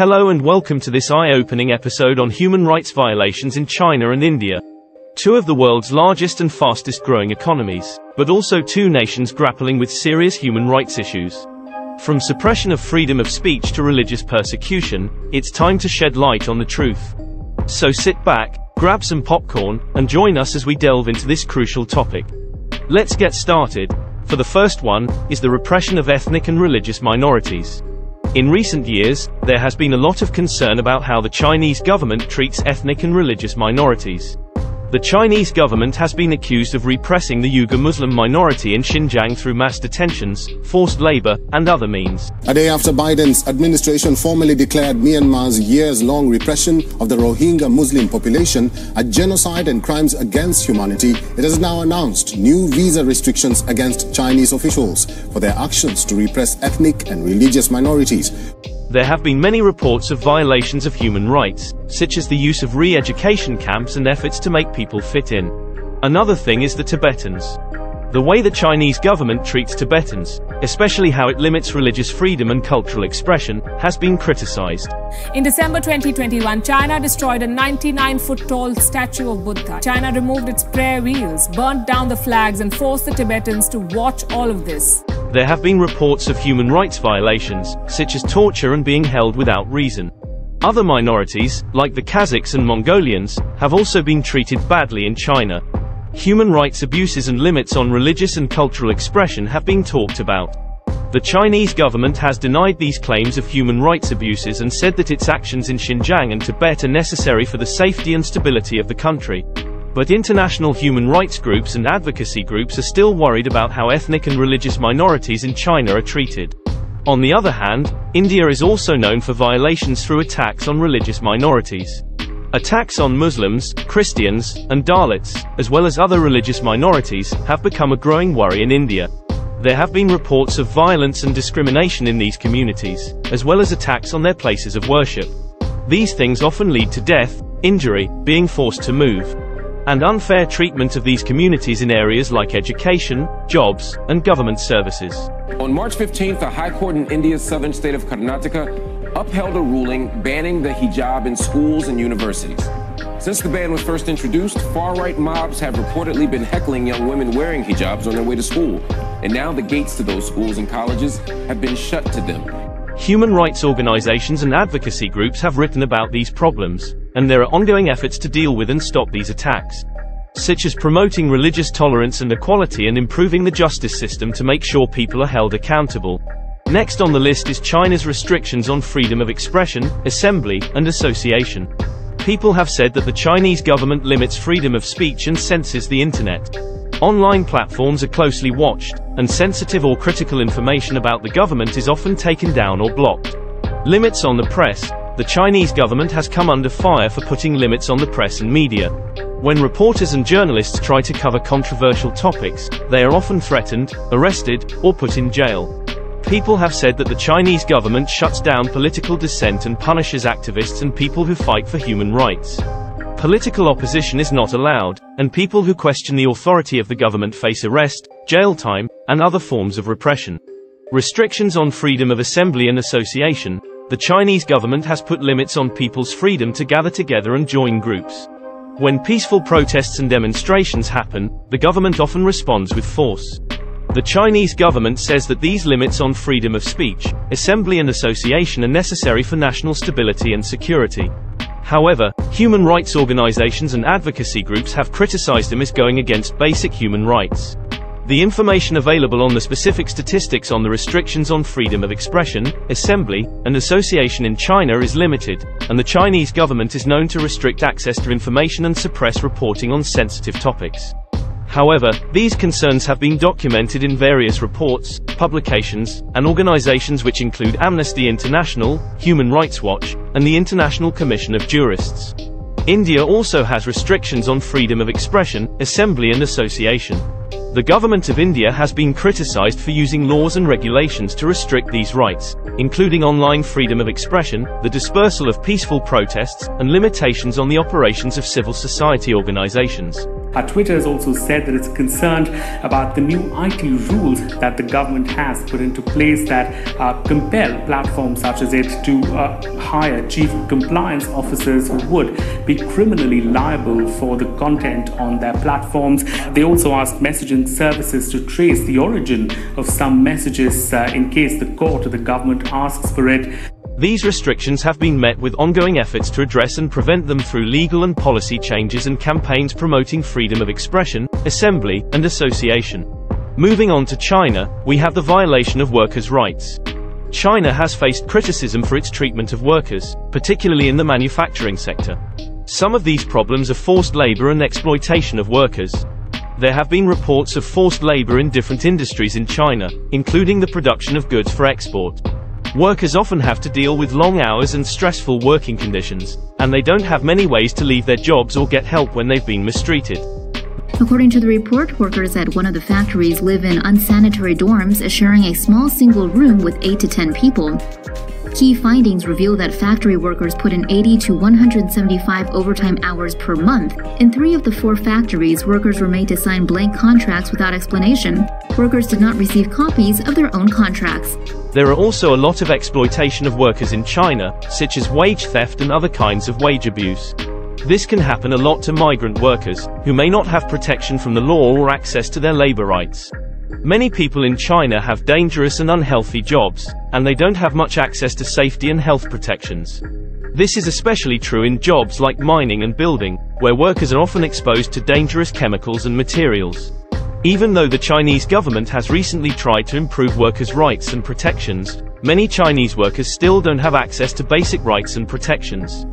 Hello and welcome to this eye-opening episode on human rights violations in China and India. Two of the world's largest and fastest-growing economies, but also two nations grappling with serious human rights issues. From suppression of freedom of speech to religious persecution, it's time to shed light on the truth. So sit back, grab some popcorn, and join us as we delve into this crucial topic. Let's get started. For the first one, is the repression of ethnic and religious minorities. In recent years, there has been a lot of concern about how the Chinese government treats ethnic and religious minorities. The Chinese government has been accused of repressing the Uyghur Muslim minority in Xinjiang through mass detentions, forced labor, and other means. A day after Biden's administration formally declared Myanmar's years-long repression of the Rohingya Muslim population a genocide and crimes against humanity, it has now announced new visa restrictions against Chinese officials for their actions to repress ethnic and religious minorities. There have been many reports of violations of human rights, such as the use of re-education camps and efforts to make people fit in. Another thing is the Tibetans. The way the Chinese government treats Tibetans, especially how it limits religious freedom and cultural expression, has been criticized. In December 2021, China destroyed a 99-foot-tall statue of Buddha. China removed its prayer wheels, burnt down the flags, and forced the Tibetans to watch all of this. There have been reports of human rights violations, such as torture and being held without reason. Other minorities, like the Kazakhs and Mongolians, have also been treated badly in China. Human rights abuses and limits on religious and cultural expression have been talked about. The Chinese government has denied these claims of human rights abuses and said that its actions in Xinjiang and Tibet are necessary for the safety and stability of the country. But international human rights groups and advocacy groups are still worried about how ethnic and religious minorities in China are treated. On the other hand, India is also known for violations through attacks on religious minorities. Attacks on Muslims, Christians, and Dalits, as well as other religious minorities, have become a growing worry in India. There have been reports of violence and discrimination in these communities, as well as attacks on their places of worship. These things often lead to death, injury, being forced to move, and unfair treatment of these communities in areas like education, jobs, and government services. On March 15th, a high court in India's southern state of Karnataka upheld a ruling banning the hijab in schools and universities. Since the ban was first introduced, far-right mobs have reportedly been heckling young women wearing hijabs on their way to school, and now the gates to those schools and colleges have been shut to them. Human rights organizations and advocacy groups have written about these problems, and there are ongoing efforts to deal with and stop these attacks, such as promoting religious tolerance and equality and improving the justice system to make sure people are held accountable. Next on the list is China's restrictions on freedom of expression, assembly, and association. People have said that the Chinese government limits freedom of speech and censors the internet. Online platforms are closely watched, and sensitive or critical information about the government is often taken down or blocked. Limits on the press. The Chinese government has come under fire for putting limits on the press and media. When reporters and journalists try to cover controversial topics, they are often threatened, arrested, or put in jail. People have said that the Chinese government shuts down political dissent and punishes activists and people who fight for human rights. Political opposition is not allowed, and people who question the authority of the government face arrest, jail time, and other forms of repression. Restrictions on freedom of assembly and association. The Chinese government has put limits on people's freedom to gather together and join groups. When peaceful protests and demonstrations happen, the government often responds with force. The Chinese government says that these limits on freedom of speech, assembly and association are necessary for national stability and security. However, human rights organizations and advocacy groups have criticized them as going against basic human rights. The information available on the specific statistics on the restrictions on freedom of expression, assembly, and association in China is limited, and the Chinese government is known to restrict access to information and suppress reporting on sensitive topics. However, these concerns have been documented in various reports, publications, and organizations which include Amnesty International, Human Rights Watch, and the International Commission of Jurists. India also has restrictions on freedom of expression, assembly and association. The government of India has been criticized for using laws and regulations to restrict these rights, including online freedom of expression, the dispersal of peaceful protests, and limitations on the operations of civil society organizations. Twitter has also said that it's concerned about the new IT rules that the government has put into place that compel platforms such as it to hire chief compliance officers who would be criminally liable for the content on their platforms. They also asked messaging services to trace the origin of some messages in case the court or the government asks for it. These restrictions have been met with ongoing efforts to address and prevent them through legal and policy changes and campaigns promoting freedom of expression, assembly, and association. Moving on to China, we have the violation of workers' rights. China has faced criticism for its treatment of workers, particularly in the manufacturing sector. Some of these problems are forced labor and exploitation of workers. There have been reports of forced labor in different industries in China, including the production of goods for export. Workers often have to deal with long hours and stressful working conditions, and they don't have many ways to leave their jobs or get help when they've been mistreated. According to the report, workers at one of the factories live in unsanitary dorms, sharing a small single room with 8 to 10 people. Key findings reveal that factory workers put in 80 to 175 overtime hours per month. In 3 of the 4 factories, workers were made to sign blank contracts without explanation. Workers did not receive copies of their own contracts. There are also a lot of exploitation of workers in China, such as wage theft and other kinds of wage abuse. This can happen a lot to migrant workers, who may not have protection from the law or access to their labor rights. Many people in China have dangerous and unhealthy jobs, and they don't have much access to safety and health protections. This is especially true in jobs like mining and building, where workers are often exposed to dangerous chemicals and materials. Even though the Chinese government has recently tried to improve workers' rights and protections, many Chinese workers still don't have access to basic rights and protections.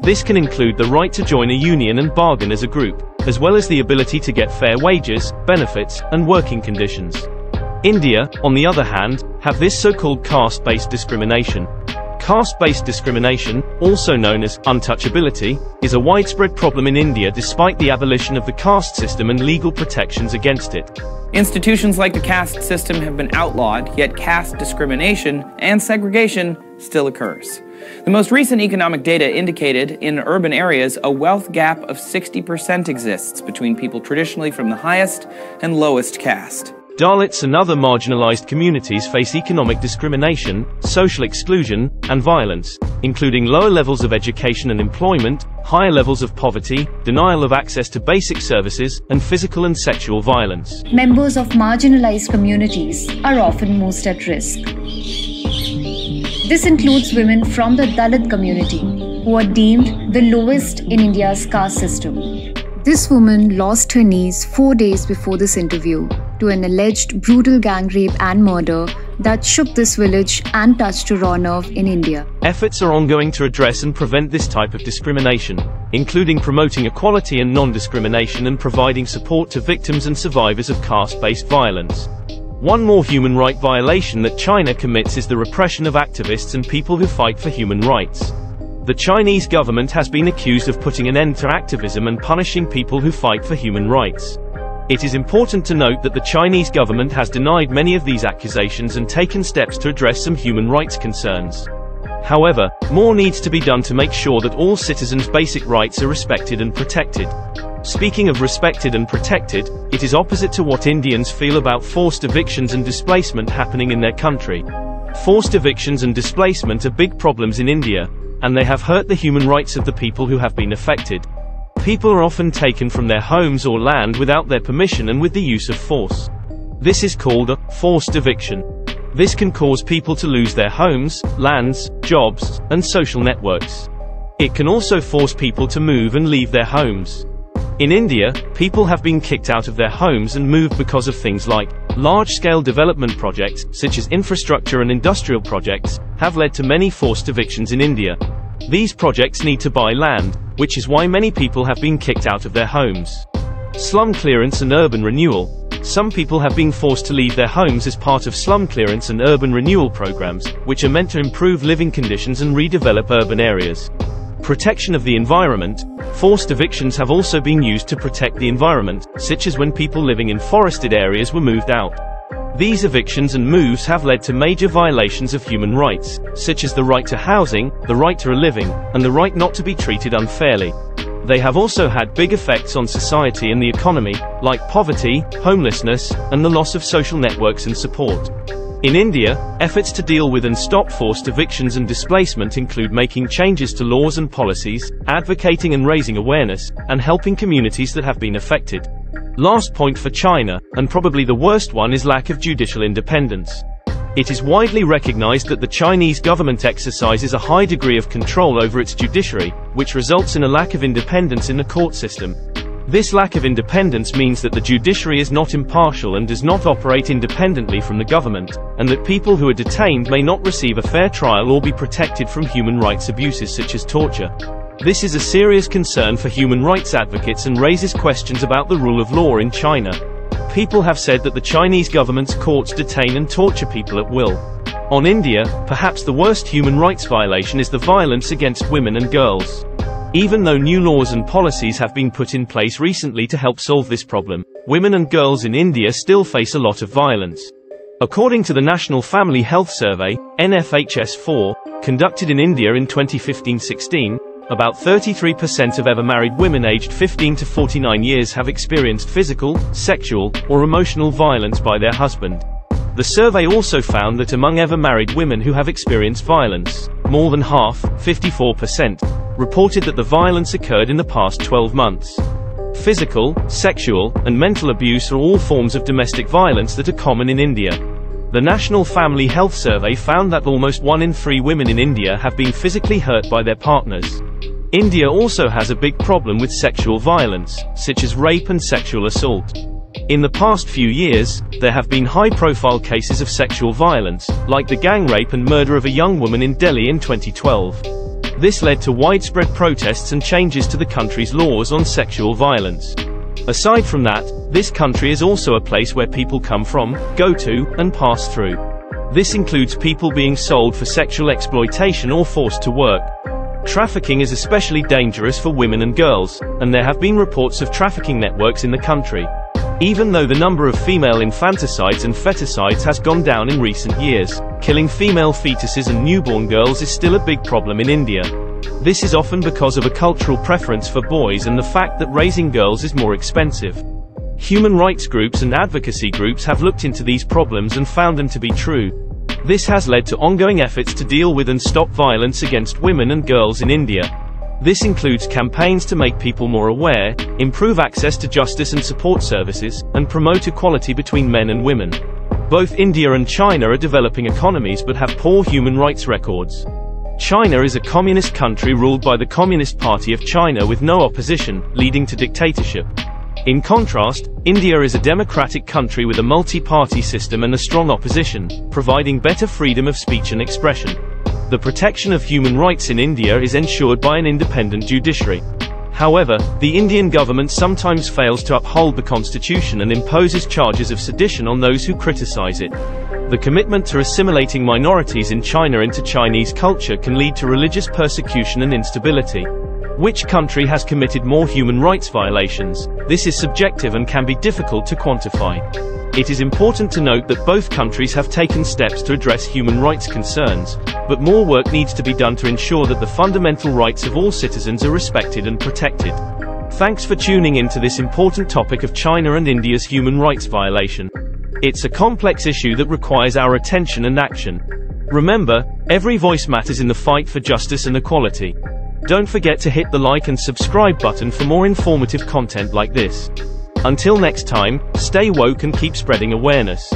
This can include the right to join a union and bargain as a group, as well as the ability to get fair wages, benefits, and working conditions. India, on the other hand, have this so-called caste-based discrimination. Caste-based discrimination, also known as untouchability, is a widespread problem in India despite the abolition of the caste system and legal protections against it. Institutions like the caste system have been outlawed, yet caste discrimination and segregation still occurs. The most recent economic data indicated in urban areas a wealth gap of 60% exists between people traditionally from the highest and lowest caste. Dalits and other marginalized communities face economic discrimination, social exclusion, and violence, including lower levels of education and employment, higher levels of poverty, denial of access to basic services, and physical and sexual violence. Members of marginalized communities are often most at risk. This includes women from the Dalit community, who are deemed the lowest in India's caste system. This woman lost her niece 4 days before this interview to an alleged brutal gang rape and murder that shook this village and touched a raw nerve in India. Efforts are ongoing to address and prevent this type of discrimination, including promoting equality and non-discrimination and providing support to victims and survivors of caste-based violence. One more human right violation that China commits is the repression of activists and people who fight for human rights. The Chinese government has been accused of putting an end to activism and punishing people who fight for human rights. It is important to note that the Chinese government has denied many of these accusations and taken steps to address some human rights concerns. However, more needs to be done to make sure that all citizens' basic rights are respected and protected. Speaking of respected and protected, it is opposite to what Indians feel about forced evictions and displacement happening in their country. Forced evictions and displacement are big problems in India, and they have hurt the human rights of the people who have been affected. People are often taken from their homes or land without their permission and with the use of force. This is called a forced eviction. This can cause people to lose their homes, lands, jobs, and social networks. It can also force people to move and leave their homes. In India, people have been kicked out of their homes and moved because of things like large-scale development projects, such as infrastructure and industrial projects, have led to many forced evictions in India. These projects need to buy land, which is why many people have been kicked out of their homes. Slum clearance and urban renewal. Some people have been forced to leave their homes as part of slum clearance and urban renewal programs, which are meant to improve living conditions and redevelop urban areas. Protection of the environment. Forced evictions have also been used to protect the environment, such as when people living in forested areas were moved out. These evictions and moves have led to major violations of human rights, such as the right to housing, the right to a living, and the right not to be treated unfairly. They have also had big effects on society and the economy, like poverty, homelessness, and the loss of social networks and support. In India, efforts to deal with and stop forced evictions and displacement include making changes to laws and policies, advocating and raising awareness, and helping communities that have been affected. Last point for China, and probably the worst one, is lack of judicial independence. It is widely recognized that the Chinese government exercises a high degree of control over its judiciary, which results in a lack of independence in the court system. This lack of independence means that the judiciary is not impartial and does not operate independently from the government, and that people who are detained may not receive a fair trial or be protected from human rights abuses such as torture. This is a serious concern for human rights advocates and raises questions about the rule of law in China. People have said that the Chinese government's courts detain and torture people at will. On India, perhaps the worst human rights violation is the violence against women and girls. Even though new laws and policies have been put in place recently to help solve this problem, women and girls in India still face a lot of violence. According to the National Family Health Survey, NFHS4, conducted in India in 2015-16, about 33% of ever-married women aged 15 to 49 years have experienced physical, sexual, or emotional violence by their husband. The survey also found that among ever-married women who have experienced violence, more than half, 54%, reported that the violence occurred in the past 12 months. Physical, sexual, and mental abuse are all forms of domestic violence that are common in India. The National Family Health Survey found that almost 1 in 3 women in India have been physically hurt by their partners. India also has a big problem with sexual violence, such as rape and sexual assault. In the past few years, there have been high-profile cases of sexual violence, like the gang rape and murder of a young woman in Delhi in 2012. This led to widespread protests and changes to the country's laws on sexual violence. Aside from that, this country is also a place where people come from, go to, and pass through. This includes people being sold for sexual exploitation or forced to work. Trafficking is especially dangerous for women and girls, and there have been reports of trafficking networks in the country. Even though the number of female infanticides and feticides has gone down in recent years, killing female fetuses and newborn girls is still a big problem in India. This is often because of a cultural preference for boys and the fact that raising girls is more expensive. Human rights groups and advocacy groups have looked into these problems and found them to be true. This has led to ongoing efforts to deal with and stop violence against women and girls in India. This includes campaigns to make people more aware, improve access to justice and support services, and promote equality between men and women. Both India and China are developing economies but have poor human rights records. China is a communist country ruled by the Communist Party of China with no opposition, leading to dictatorship. In contrast, India is a democratic country with a multi-party system and a strong opposition, providing better freedom of speech and expression. The protection of human rights in India is ensured by an independent judiciary. However, the Indian government sometimes fails to uphold the constitution and imposes charges of sedition on those who criticize it. The commitment to assimilating minorities in China into Chinese culture can lead to religious persecution and instability. Which country has committed more human rights violations? This is subjective and can be difficult to quantify. It is important to note that both countries have taken steps to address human rights concerns, but more work needs to be done to ensure that the fundamental rights of all citizens are respected and protected. Thanks for tuning in to this important topic of China and India's human rights violation. It's a complex issue that requires our attention and action. Remember, every voice matters in the fight for justice and equality. Don't forget to hit the like and subscribe button for more informative content like this. Until next time, stay woke and keep spreading awareness.